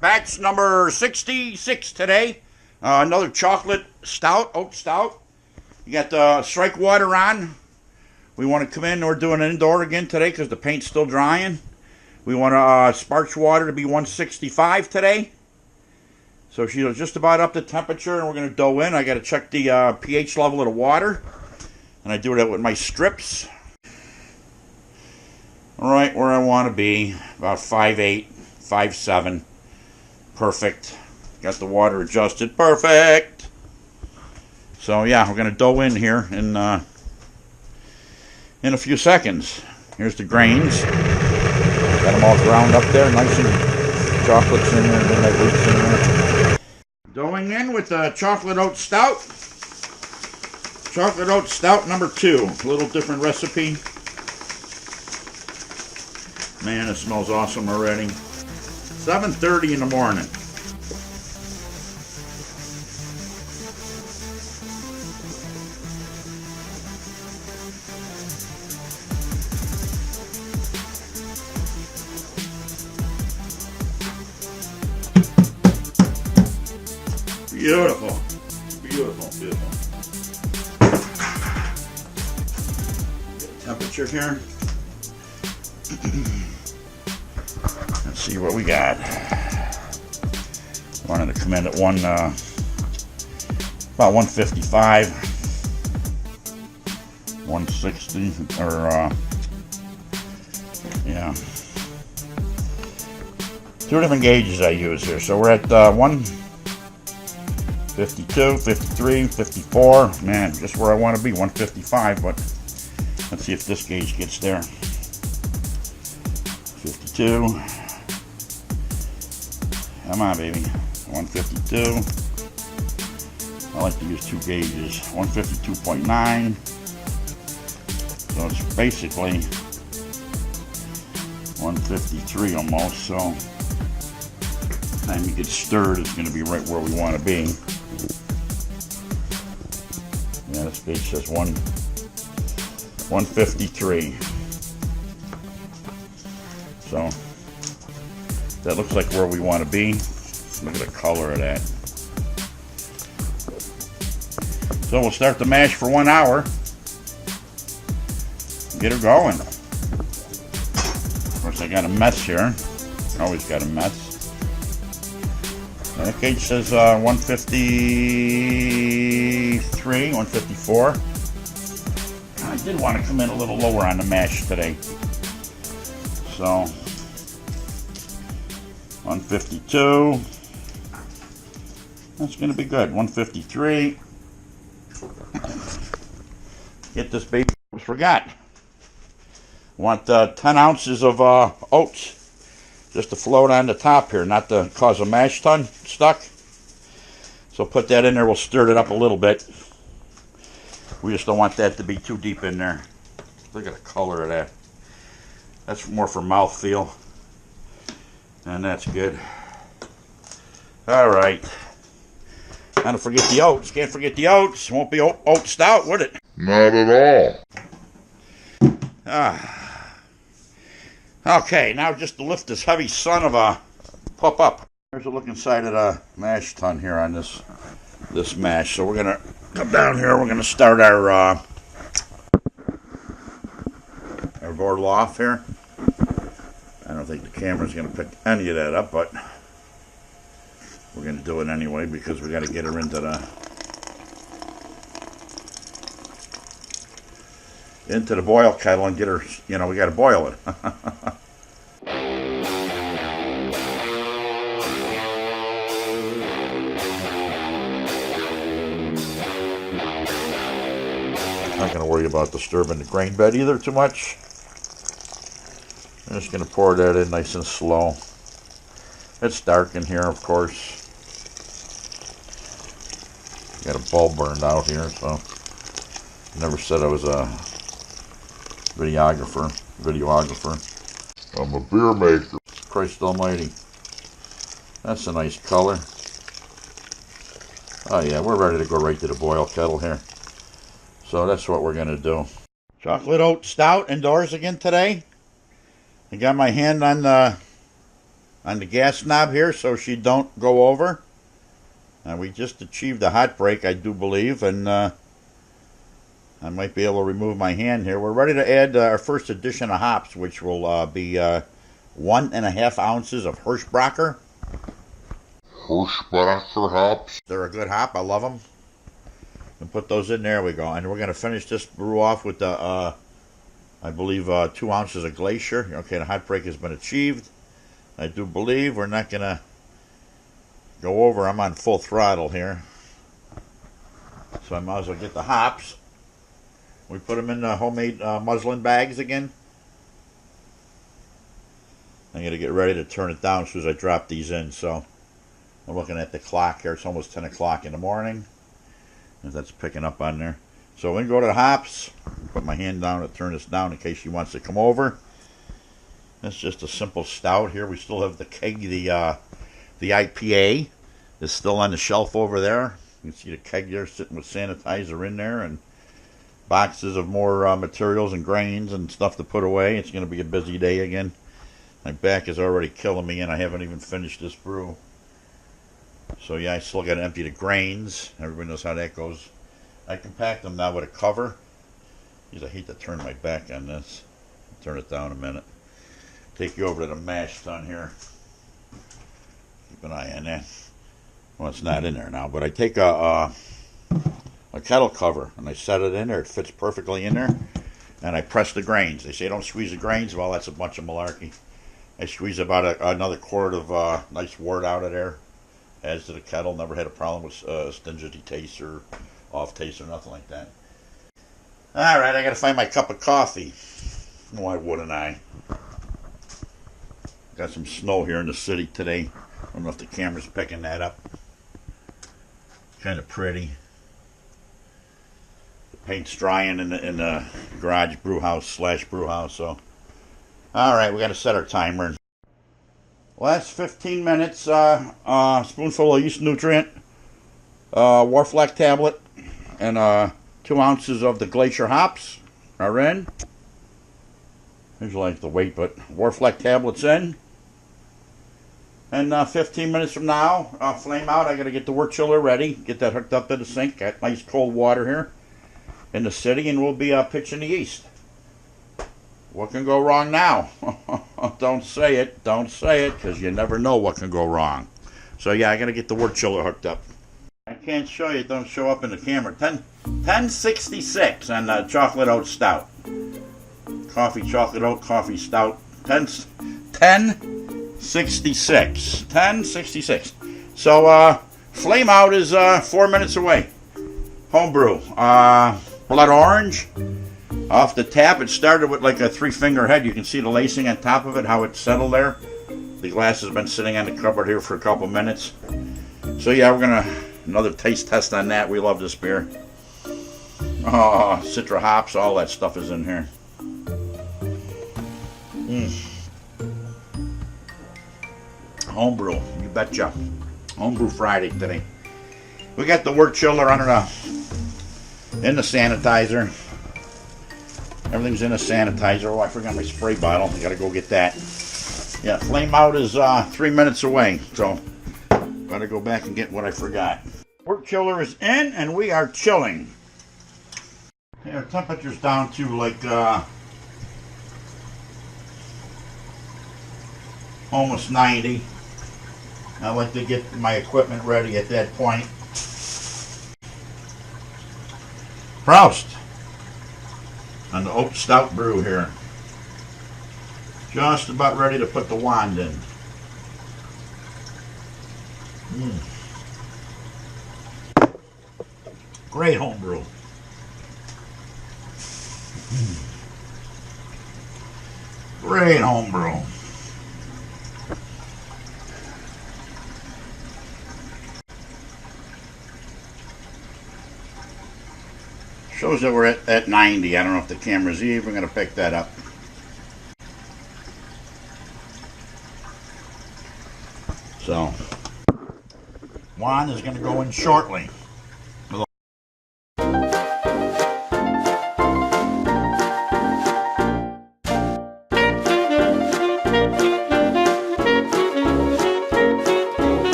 Batch number 66 today. Another chocolate stout, oat stout. You got the strike water on. We want to come in. We're doing an indoor again today because the paint's still drying. We want sparge water to be 165 today. So she's just about up to temperature, and we're going to dough in. I got to check the pH level of the water, and I do that with my strips. Right where I want to be, about 5'8", 5'7". Perfect. Got the water adjusted. Perfect. So yeah, we're going to dough in here in a few seconds. Here's the grains. Got them all ground up there, nice and chocolate's in there, then my roots in there. Doughing in with the chocolate oat stout. Chocolate oat stout number 2. A little different recipe. Man, it smells awesome already. 7:30 in the morning. Beautiful. Beautiful, beautiful. Get a temperature here. Let's see what we got. Wanted to come in at about 155, 160, or yeah. 2 different gauges I use here. So we're at 152, 53, 54. Man, just where I want to be, 155. But let's see if this gauge gets there. 52. Come on, baby. 152. I like to use 2 gauges. 152.9. So it's basically 153 almost. So by the time you get stirred, it's going to be right where we want to be. Yeah, this gauge says 153. So that looks like where we want to be. Look at the color of that. So we'll start the mash for 1 hour. Get her going. Of course, I got a mess here. Always got a mess. And the gauge says 153, 154. I did want to come in a little lower on the mash today. So 152. That's going to be good. 153. Get this baby. Forgot. Want 10 ounces of oats just to float on the top here, not to cause a mash tun stuck. So put that in there. We'll stir it up a little bit. We just don't want that to be too deep in there. Look at the color of that. That's more for mouthfeel. And that's good. Alright. Not to forget the oats. Can't forget the oats. Won't be oat stout, would it? Not at all. Okay, now just to lift this heavy son of a pup up. Here's a look inside of the mash tun here on this mash. So we're going to come down here. We're going to start our board off here. I don't think the camera's going to pick any of that up, but we're going to do it anyway because we got to get her into the boil kettle and get her, we got to boil it. Not going to worry about disturbing the grain bed either too much. I'm just going to pour that in nice and slow. It's dark in here, of course. Got a bulb burned out here, so never said I was a videographer. I'm a beer maker. Christ almighty. That's a nice color. Oh yeah, we're ready to go right to the boil kettle here. So that's what we're going to do. Chocolate oat stout indoors again today. I got my hand on the on the gas knob here so she don't go over. And we just achieved a hot break, I do believe, and I might be able to remove my hand here. We're ready to add our first addition of hops, which will be 1.5 ounces of Hirschbrocker. Hirschbrocker hops. They're a good hop. I love them. And put those in. There we go. And we're going to finish this brew off with the, I believe, 2 ounces of Glacier. Okay, the hot break has been achieved. I do believe we're not going to go over. I'm on full throttle here. So I might as well get the hops. We put them in the homemade muslin bags again. I'm going to get ready to turn it down as soon as I drop these in. So I'm looking at the clock here. It's almost 10 o'clock in the morning. If that's picking up on there. So we can go to the hops. Put my hand down to turn this down in case she wants to come over. It's just a simple stout here. We still have the keg, the IPA is still on the shelf over there. You can see the keg there sitting with sanitizer in there and boxes of more materials and grains and stuff to put away. It's going to be a busy day again. My back is already killing me and I haven't even finished this brew. So yeah, I still got to empty the grains. Everybody knows how that goes. I compact them now with a cover. Geez, I hate to turn my back on this. Turn it down a minute. Take you over to the mash tun here. Keep an eye on that. Well, it's not in there now, but I take a kettle cover and I set it in there. It fits perfectly in there. And I press the grains. They say don't squeeze the grains. Well, that's a bunch of malarkey. I squeeze about another quart of nice wort out of there. Adds to the kettle. Never had a problem with stingy taste or off taste or nothing like that. Alright, I gotta find my cup of coffee. Why wouldn't I? Got some snow here in the city today. I don't know if the camera's picking that up. Kind of pretty. The paint's drying in the garage brew house / brew house. So, alright, we gotta set our timer. Last 15 minutes, spoonful of yeast nutrient, Warfleck tablet, and 2 ounces of the Glacier hops are in. Here's like the weight, but Warfleck tablets in. And 15 minutes from now, flame out. I got to get the wort chiller ready, get that hooked up to the sink. Got nice cold water here in the city, and we'll be pitching the yeast. What can go wrong now? Don't say it, because you never know what can go wrong. So yeah, I gotta get the wort chiller hooked up. I can't show you, it don't show up in the camera. 1066 on the chocolate oat stout. Coffee chocolate oat, coffee stout. 1066. 1066. So flame out is 4 minutes away. Homebrew. Blood orange. Off the tap, it started with like a 3-finger head. You can see the lacing on top of it, how it settled there. The glass has been sitting on the cupboard here for a couple minutes. So yeah, we're gonna another taste test on that. We love this beer. Oh, Citra hops, all that stuff is in here. Homebrew, you betcha. Homebrew Friday today. We got the wort chiller under in the sanitizer. Everything's in a sanitizer. Oh, I forgot my spray bottle. I gotta go get that. Yeah, flame out is 3 minutes away. So, gotta go back and get what I forgot. Wort chiller is in, and we are chilling. Yeah, our temperature's down to like almost 90. I like to get my equipment ready at that point. Proust on the Oat Stout brew here. Just about ready to put the wand in. Great homebrew. Great homebrew. Shows that we're at 90. I don't know if the camera's even going to pick that up. So, wand is going to go in shortly.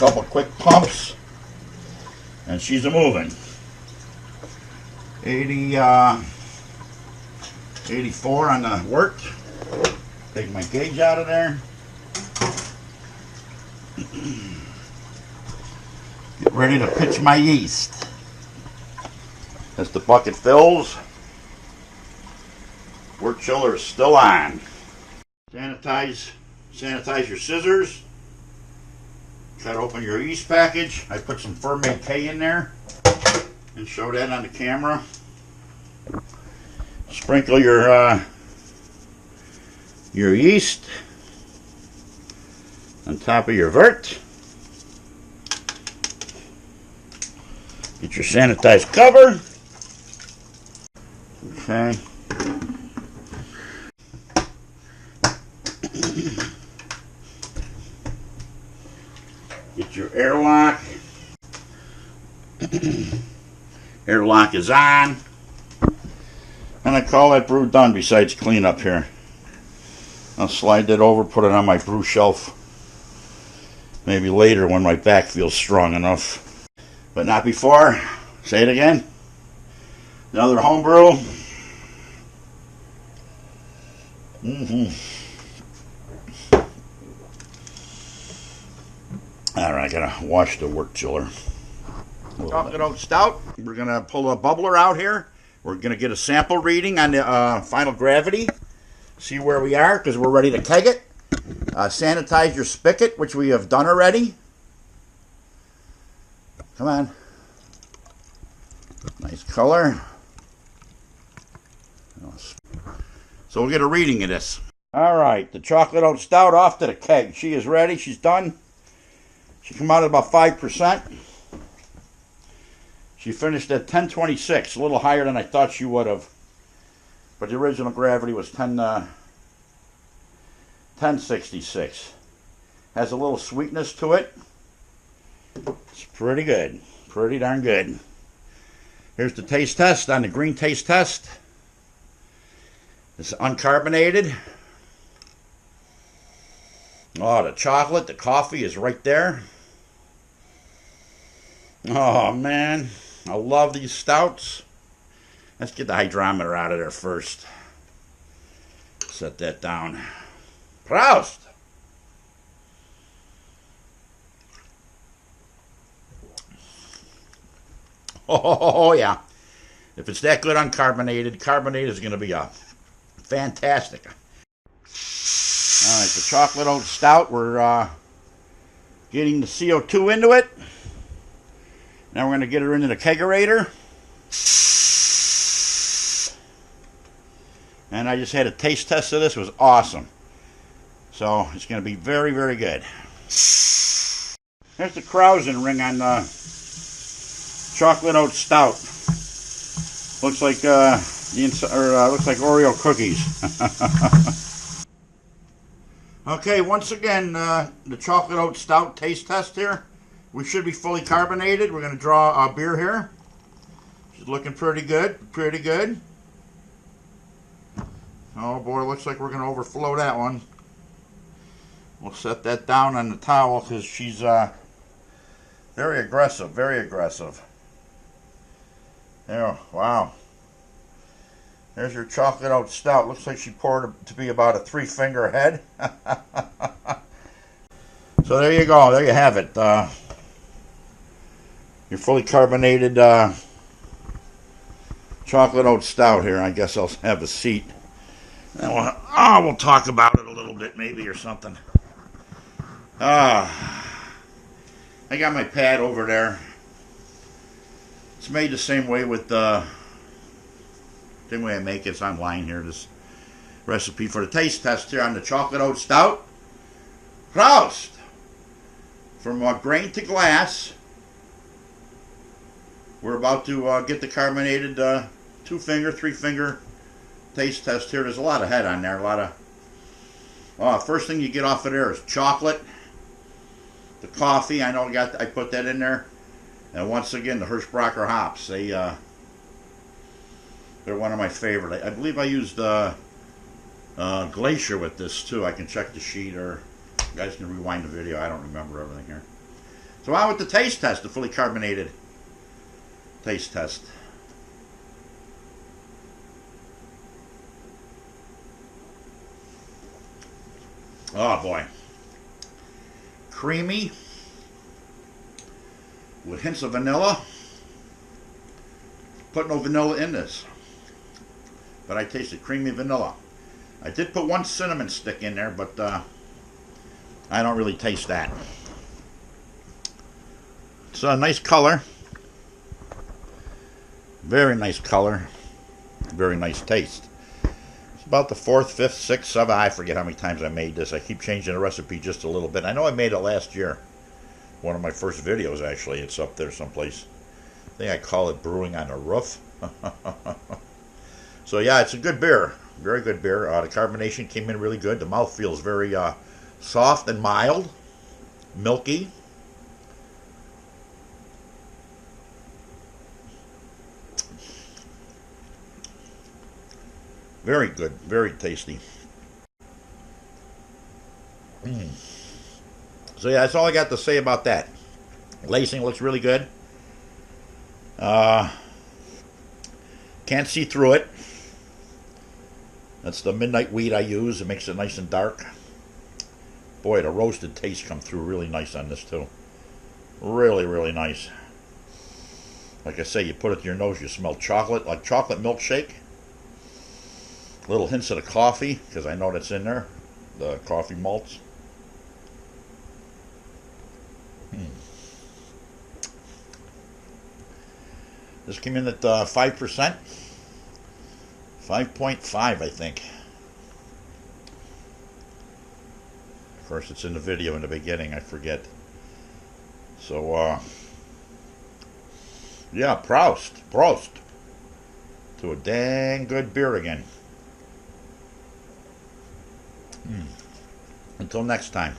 couple quick pumps, and she's a moving. 84 on the wort. Take my gauge out of there. Get ready to pitch my yeast. As the bucket fills, wort chiller is still on. Sanitize your scissors. Cut open your yeast package. I put some ferment K in there and show that on the camera. Sprinkle your yeast on top of your wort. Get your sanitized cover. Okay. Get your airlock. Airlock is on. And I call that brew done besides clean up here. I'll slide that over, put it on my brew shelf. Maybe later when my back feels strong enough. But not before. Say it again. Another home brew. Alright, I gotta wash the wort chiller. Chocolate Oat Stout. We're gonna pull a bubbler out here. We're gonna get a sample reading on the final gravity. See where we are, because we're ready to keg it. Sanitize your spigot, which we have done already. Come on. Nice color. So we'll get a reading of this. Alright, the Chocolate Oat Stout off to the keg. She is ready, she's done. She came out at about 5%. She finished at 1026, a little higher than I thought she would have. But the original gravity was 1066. Has a little sweetness to it. It's pretty good. Pretty darn good. Here's the taste test on the green taste test. It's uncarbonated. Oh, the chocolate, the coffee is right there. Oh, man. I love these stouts. Let's get the hydrometer out of there first. Set that down. Proust! Oh, yeah. If it's that good uncarbonated, carbonated is going to be a fantastic. Alright, the Chocolate Oat Stout, we're getting the CO2 into it. Now we're going to get her into the kegerator. And I just had a taste test of this. It was awesome. So it's going to be very, very good. There's the Krausen ring on the Chocolate Oat Stout. Looks like looks like Oreo cookies. Okay, once again, the Chocolate Oat Stout taste test here. We should be fully carbonated. We're going to draw a beer here. She's looking pretty good. Pretty good. Oh boy, looks like we're going to overflow that one. We'll set that down on the towel because she's very aggressive. Very aggressive. There, wow. There's your Chocolate Oat Stout. Looks like she poured it to be about a 3-finger head. So there you go. There you have it. Your fully carbonated Chocolate Oat Stout here. I guess I'll have a seat. And we'll talk about it a little bit maybe or something. I got my pad over there. It's made the same way with the same way I make it. It's online here. This recipe for the taste test here on the Chocolate Oat Stout. Proust! From grain to glass. We're about to get the carbonated 2-finger, 3-finger taste test here. There's a lot of head on there. A lot of. First thing you get off of there is chocolate. The coffee. I know I put that in there. And once again, the Hirschbrocker hops. They're one of my favorite. I believe I used Glacier with this too. I can check the sheet, or you guys can rewind the video. I don't remember everything here. So on with the taste test, the fully carbonated taste test. Oh boy. Creamy with hints of vanilla. Put no vanilla in this, but I tasted creamy vanilla. I did put one cinnamon stick in there, but I don't really taste that. It's a nice color. Very nice color. Very nice taste. It's about the 4th, 5th, 6th, 7th. I forget how many times I made this. I keep changing the recipe just a little bit. I know I made it last year. One of my first videos, actually. It's up there someplace. I think I call it Brewing on a Roof. So yeah, it's a good beer. Very good beer. The carbonation came in really good. The mouth feels very soft and mild. Milky. Very good. Very tasty. So yeah, that's all I got to say about that. Lacing looks really good. Can't see through it. That's the midnight wheat I use. It makes it nice and dark. Boy, the roasted taste come through really nice on this too. Really, really nice. Like I say, you put it to your nose, you smell chocolate, like chocolate milkshake. Little hints of the coffee, because I know that's in there. The coffee malts. This came in at 5%. 5.5, I think. Of course, it's in the video in the beginning. I forget. So, yeah, Prost to a dang good beer again. Until next time.